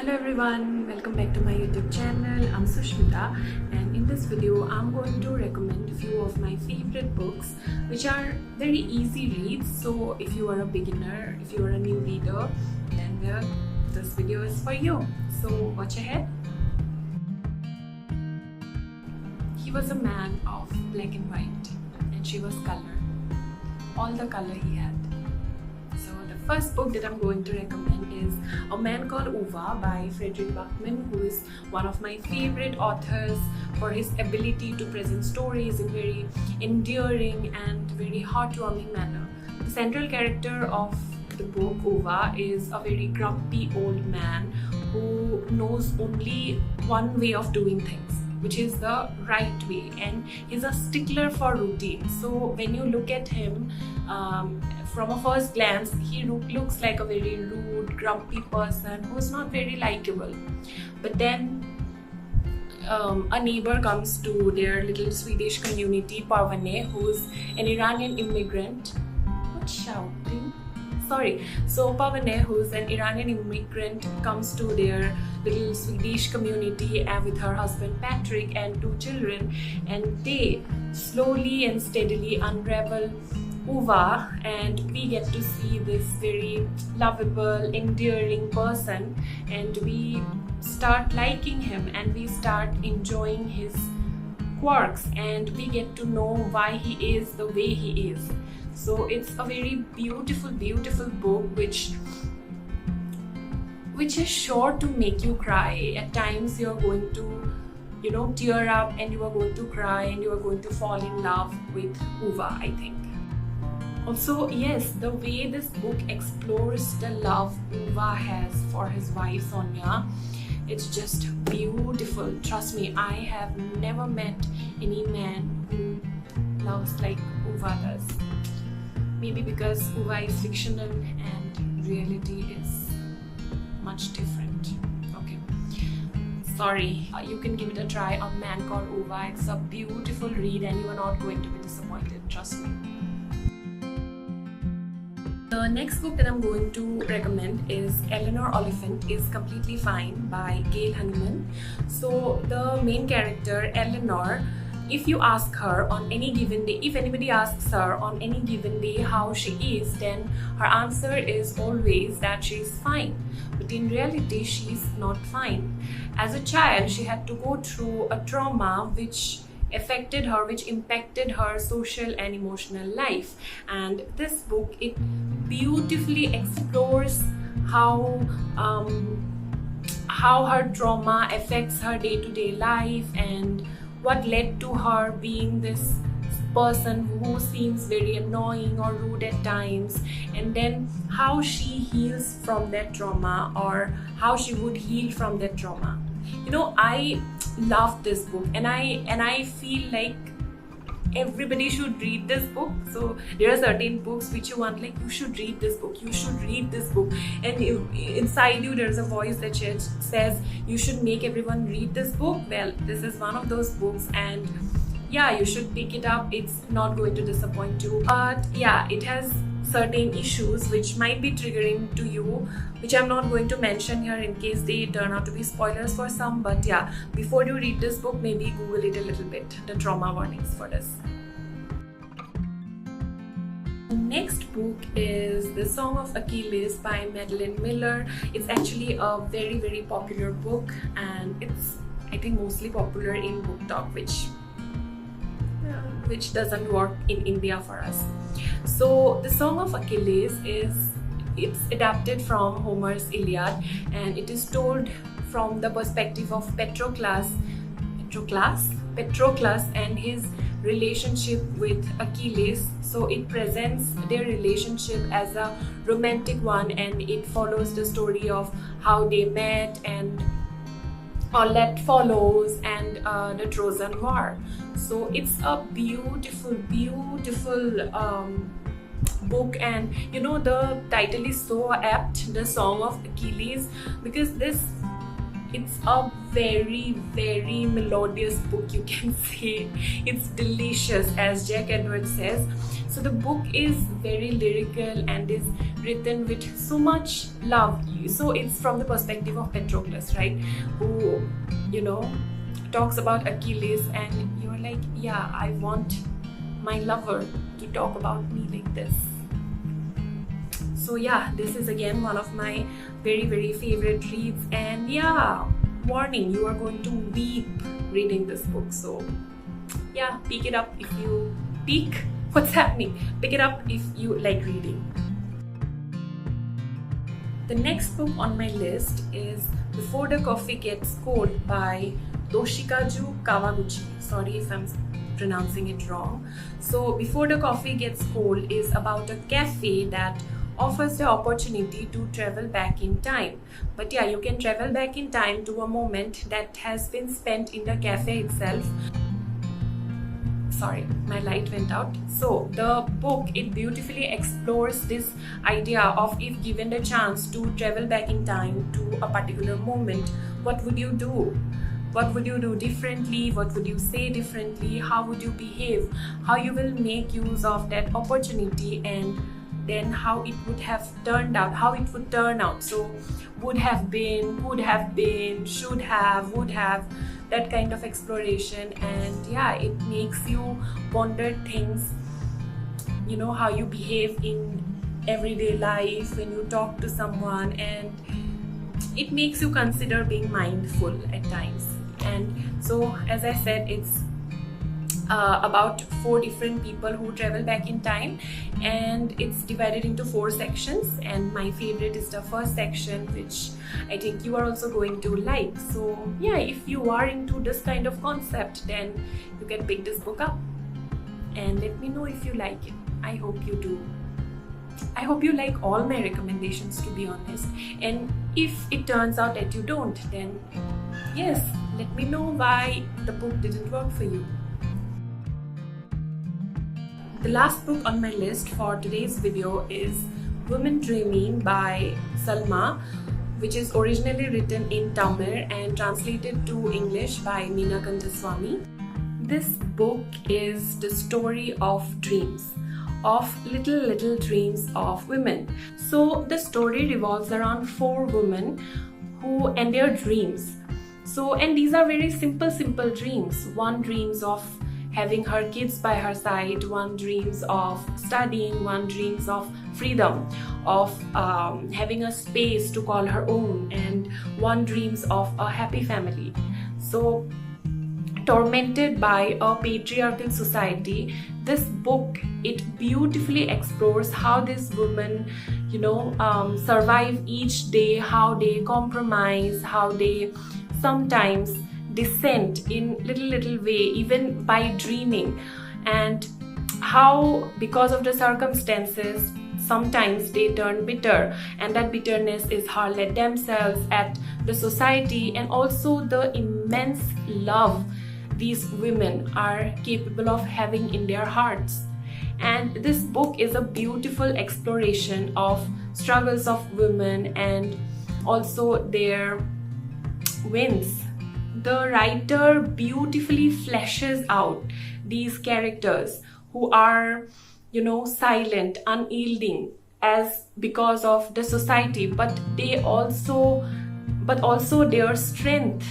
Hello everyone, welcome back to my YouTube channel. I'm Sushmita, and in this video I'm going to recommend a few of my favorite books which are very easy reads. So if you are a beginner, if you are a new reader, then this video is for you. So watch ahead. He was a man of black and white and she was color. All the color he had. So the first book that I'm going to recommend is A Man Called Uva by Frederick Buckman, who is one of my favorite authors for his ability to present stories in very endearing and very heartwarming manner. The central character of the book Uva is a very grumpy old man who knows only one way of doing things, which is the right way, and he's a stickler for routine. So when you look at him from a first glance, he looks like a very rude, grumpy person who's not very likable. But then a neighbor comes to their little Swedish community, Pavane, who's an Iranian immigrant. What's shouting? Sorry. So Pavane, who's an Iranian immigrant, comes to their little Swedish community with her husband Patrick and two children, and they slowly and steadily unravel Uva, and we get to see this very lovable, endearing person, and we start liking him and we start enjoying his quirks, and we get to know why he is the way he is. So it's a very beautiful book which is sure to make you cry. At times you're going to tear up, and you are going to cry, and you are going to fall in love with Uva, I think. Also, yes, the way this book explores the love Uva has for his wife Sonia, it's just beautiful. Trust me, I have never met any man who loves like Uva does. Maybe because Uva is fictional and reality is much different. Okay, sorry, you can give it a try on Man Called Uva. It's a beautiful read and you are not going to be disappointed, trust me. The next book that I'm going to recommend is Eleanor, Oliphant is Completely Fine by Gail Honeyman. So the main character, Eleanor, if you ask her on any given day, if anybody asks her on any given day how she is, then her answer is always that she is fine. But in reality, she is not fine. As a child, she had to go through a trauma which affected her, which impacted her social and emotional life. And this book, it beautifully explores how her trauma affects her day-to-day life, and what led to her being this person who seems very annoying or rude at times, and then how she heals from that trauma, or how she would heal from that trauma. I love this book, and I feel like everybody should read this book. So there are certain books which you want, like, you should read this book, you should read this book, and inside you there's a voice that says you should make everyone read this book. Well, this is one of those books, and yeah, you should pick it up. It's not going to disappoint you. But yeah, it has certain issues which might be triggering to you, which I'm not going to mention here in case they turn out to be spoilers for some. But yeah, before you read this book, maybe Google it a little bit, the trauma warnings for this. The next book is The Song of Achilles by Madeline Miller. It's actually a very popular book, and it's, I think, mostly popular in BookTok, which doesn't work in India for us. So The Song of Achilles it's adapted from Homer's Iliad, and it is told from the perspective of Patroclus and his relationship with Achilles. So it presents their relationship as a romantic one, and it follows the story of how they met and all that follows, and the Trojan War. So it's a beautiful book, and the title is so apt, The Song of Achilles, because this It's a very, very melodious book, you can say. It's delicious, as Jack Edwards says. So the book is very lyrical and is written with so much love. So it's from the perspective of Patroclus, right? Who, talks about Achilles, and you're like, yeah, I want my lover to talk about me like this. So yeah, this is again one of my very, very favorite reads, and yeah, warning, you are going to weep reading this book. So yeah, pick it up if you what's happening? Pick it up if you like reading. The next book on my list is Before the Coffee Gets Cold by Toshikazu Kawaguchi. Sorry if I'm pronouncing it wrong. So Before the Coffee Gets Cold is about a cafe that offers the opportunity to travel back in time. But yeah, you can travel back in time to a moment that has been spent in the cafe itself. Sorry, my light went out. So the book, it beautifully explores this idea of, if given the chance to travel back in time to a particular moment, what would you do? What would you do differently? What would you say differently? How would you behave? How you will make use of that opportunity, and then how it would have turned out, how it would turn out. So would have been, could have been, should have, would have, that kind of exploration. And yeah, it makes you wonder things, how you behave in everyday life when you talk to someone, and it makes you consider being mindful at times. And so, as I said, it's about 4 different people who travel back in time, and it's divided into 4 sections, and my favorite is the first section, which I think you are also going to like. So yeah, if you are into this kind of concept, then you can pick this book up and let me know if you like it. I hope you do. I hope you like all my recommendations, to be honest, and if it turns out that you don't, then yes, let me know why the book didn't work for you. The last book on my list for today's video is Women Dreaming by Salma, which is originally written in Tamil and translated to English by Meena Kandaswamy. This book is the story of dreams, of little dreams of women. So the story revolves around 4 women and their dreams. So, and these are very simple dreams. One dreams of having her kids by her side, one dreams of studying, one dreams of freedom, of having a space to call her own, and one dreams of a happy family. So, tormented by a patriarchal society, this book, it beautifully explores how these women, survive each day, how they compromise, how they sometimes dissent in little way, even by dreaming, and how, because of the circumstances, sometimes they turn bitter, and that bitterness is hurled at themselves, at the society, and also the immense love these women are capable of having in their hearts. And this book is a beautiful exploration of struggles of women and also their wins. The writer beautifully fleshes out these characters who are, silent, unyielding because of the society, but also their strength,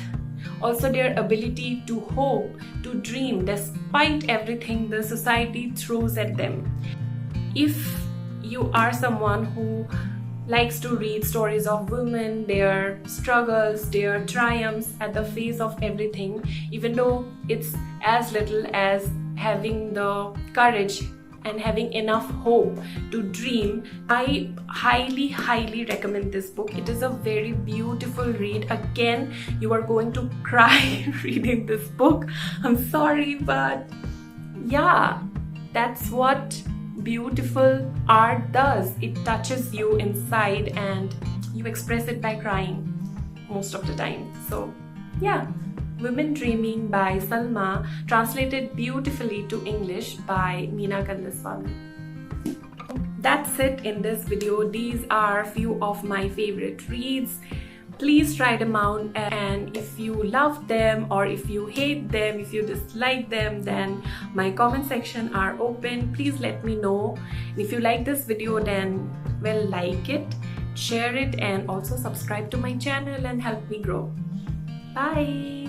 also their ability to hope, to dream despite everything the society throws at them. If you are someone who likes to read stories of women, their struggles, their triumphs at the face of everything, even though it's as little as having the courage and having enough hope to dream, I highly recommend this book. It is a very beautiful read. Again, you are going to cry reading this book. I'm sorry, but yeah, that's what beautiful art does. It touches you inside and you express it by crying most of the time. So yeah, Women Dreaming by Salma, translated beautifully to English by Meena Kandaswamy. That's it in this video. These are few of my favorite reads. Please try them out, and if you love them or if you hate them, if you dislike them, then my comment section are open. Please let me know. And if you like this video, then well, like it, share it, and also subscribe to my channel and help me grow. Bye.